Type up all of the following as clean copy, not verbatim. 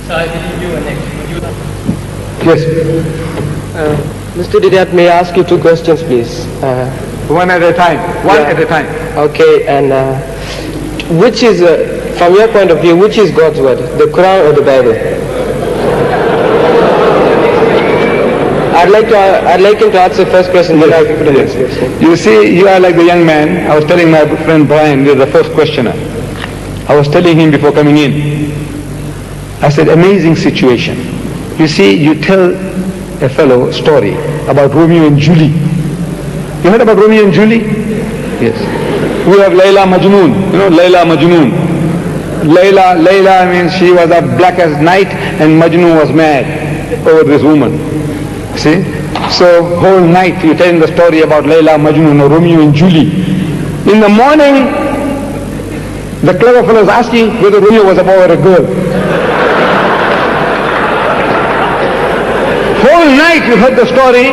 So I believe you are next. Yes. Mr. Didat, may I ask you two questions, please? One at a time. One at a time. Okay, and which is, from your point of view, which is God's word, the Quran or the Bible? I'd like him to answer the first question, then I'll give the next question. You see, you are like the young man. I was telling my friend Brian, you're the first questioner. I was telling him before coming in. I said, amazing situation. You see, you tell a fellow story about Romeo and Julie. You heard about Romeo and Julie? Yes. We have Layla Majnoon. You know Layla Majnoon. Layla means she was as black as night, and Majnoon was mad over this woman. See? So whole night you telling the story about Layla Majnoon or Romeo and Julie. In the morning, the clever fellow is asking whether Romeo was a boy or a girl. Whole night you heard the story.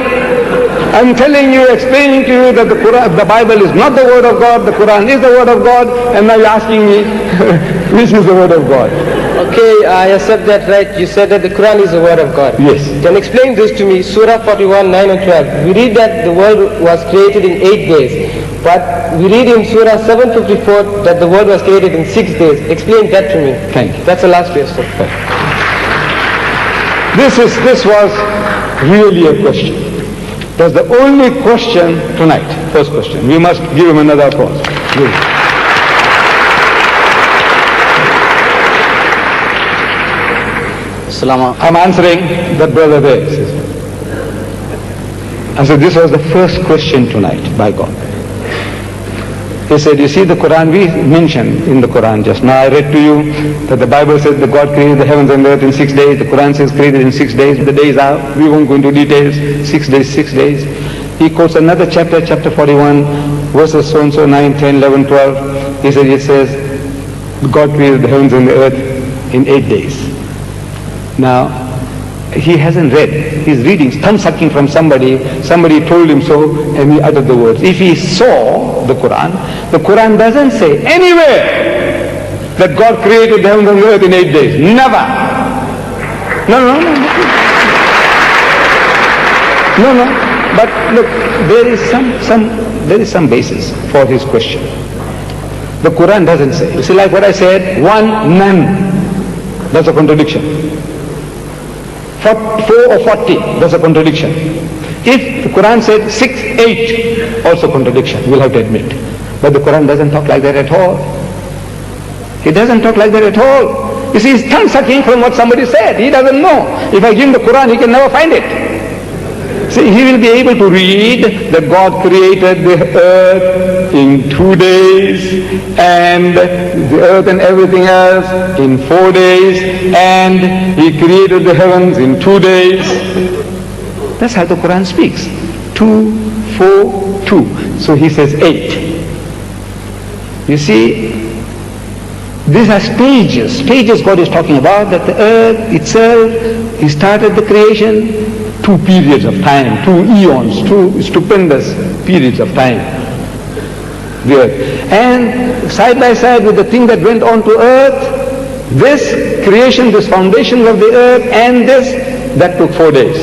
I'm telling you, explaining to you that the Bible is not the word of God, the Quran is the word of God, and now you're asking me which is the word of God. Okay, I accept that, right? You said that the Quran is the word of God. Yes. Then explain this to me. Surah 41, 9 and 12. We read that the world was created in 8 days. But we read in Surah 754 that the world was created in 6 days. Explain that to me. Thank you. That's the last question. This was really a question. That's the only question tonight. First question. We must give him another applause. I'm answering that brother there. I said, this was the first question tonight by God. He said, you see the Quran, we mentioned in the Quran just now, I read to you that the Bible says that God created the heavens and the earth in 6 days. The Quran says created in 6 days. The days are, we won't go into details, 6 days, 6 days. He quotes another chapter, chapter 41, verses so and so, 9, 10, 11, 12. He said, it says, God created the heavens and the earth in 8 days. Now, he hasn't read. He's reading, thumb sucking from somebody. Somebody told him so, and he uttered the words. If he saw the Quran doesn't say anywhere that God created the heavens and the earth in 8 days. Never. No. But look, there is some basis for his question. The Quran doesn't say. You see, like what I said, one, none. That's a contradiction. 4 or 40, that's a contradiction. If the Quran said 6, 8, also contradiction, we'll have to admit. But the Quran doesn't talk like that at all. He doesn't talk like that at all. You see, he's tongue sucking from what somebody said. He doesn't know. If I give him the Quran, he can never find it. See, he will be able to read that God created the earth in 2 days, and the earth and everything else in 4 days, and he created the heavens in 2 days. That's how the Quran speaks. 2, 4, 2. So he says 8. You see, these are stages. Stages God is talking about, that the earth itself, he started the creation, 2 periods of time, 2 eons, 2 stupendous periods of time. The earth. And side by side with the thing that went on to earth, this creation, this foundation of the earth, and this, that took 4 days.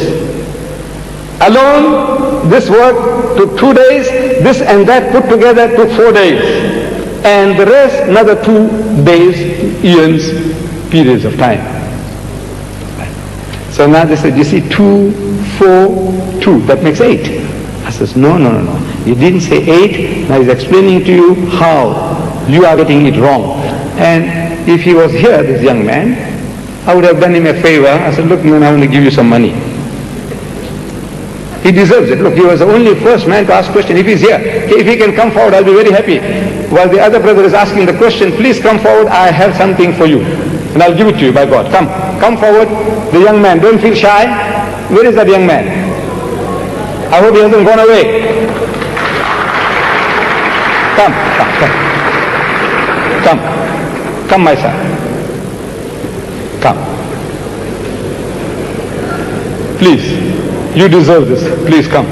Alone, this work took 2 days, this and that put together took 4 days. And the rest, another 2 days, eons, periods of time. So now they said, you see, 2, 4, 2, that makes 8. I says, no. You didn't say 8. Now he's explaining to you how you are getting it wrong. And if he was here, this young man, I would have done him a favor. I said, look, man, I want to give you some money. He deserves it. Look, he was the only first man to ask question. If he's here, if he can come forward, I'll be very happy. While the other brother is asking the question, please come forward, I have something for you. And I'll give it to you by God. Come forward. The young man, don't feel shy. Where is that young man? I hope he hasn't gone away. Come, my son. Come. Please. You deserve this. Please come.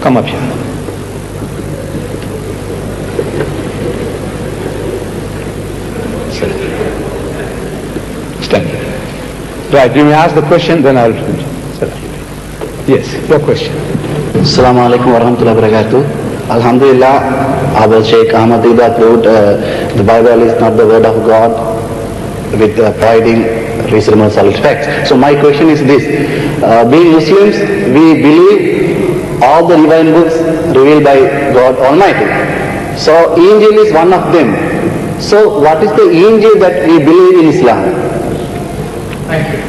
Come up here. Stand. Right, you may ask the question, then I'll finish. Yes, your question. Assalamu alaikum warahmatullahi wabarakatuh. Alhamdulillah, our Sheikh Ahmad Ida proved the Bible is not the word of God with providing reasonable solid facts. So my question is this, being Muslims, we believe all the divine books revealed by God Almighty. So Injil is one of them. So what is the Injil that we believe in Islam?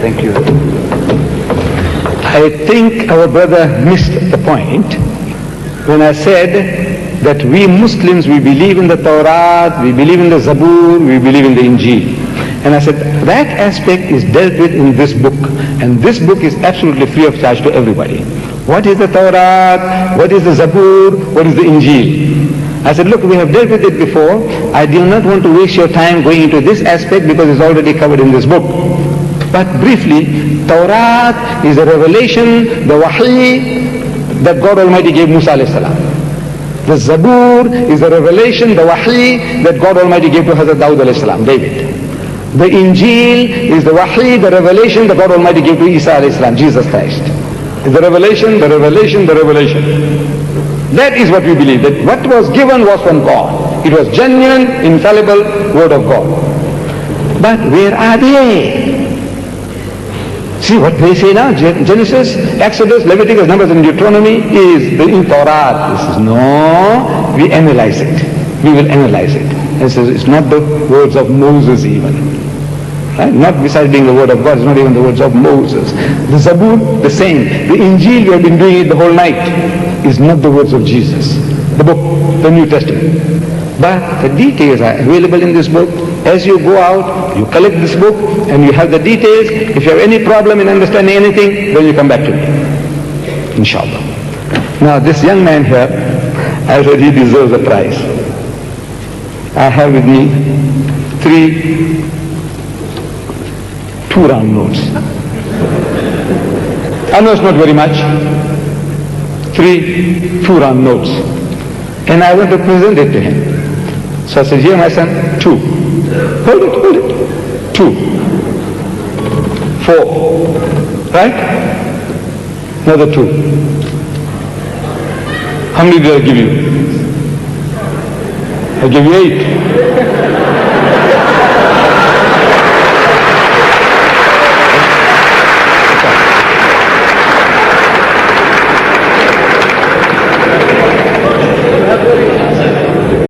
Thank you. I think our brother missed the point when I said that we Muslims, we believe in the Torah, we believe in the Zabur, we believe in the Injil. And I said that aspect is dealt with in this book, and this book is absolutely free of charge to everybody. What is the Torah? What is the Zabur? What is the Injil? I said, look, we have dealt with it before. I do not want to waste your time going into this aspect because it's already covered in this book. But briefly, Torah is a revelation, the Wahi that God Almighty gave Musa alayhi salam. The Zabur is a revelation, the Wahi that God Almighty gave to Hazrat Dawud alayhi salam, David. The Injil is the Wahi, the revelation that God Almighty gave to Isa alayhi salam, Jesus Christ. The revelation, the revelation, the revelation. That is what we believe, that what was given was from God. It was genuine, infallible word of God. But where are they? See what they say now, Genesis, Exodus, Leviticus, Numbers and Deuteronomy is in Torah. This is no, we analyze it. We will analyze it. And so it's not the words of Moses even. Right? Not besides being the word of God, it's not even the words of Moses. The Zabur, the same. The Injil, we have been doing it the whole night, is not the words of Jesus. The book, the New Testament. But the details are available in this book. As you go out, you collect this book and you have the details. If you have any problem in understanding anything, then you come back to me. Inshallah. Now this young man here, I said he deserves a prize. I have with me 2 round notes. I know it's not very much. 2 round notes. And I want to present it to him. So I said, here my son, 2. Hold it. 2. 4. Right? Another 2. How many did I give you? I gave you 8.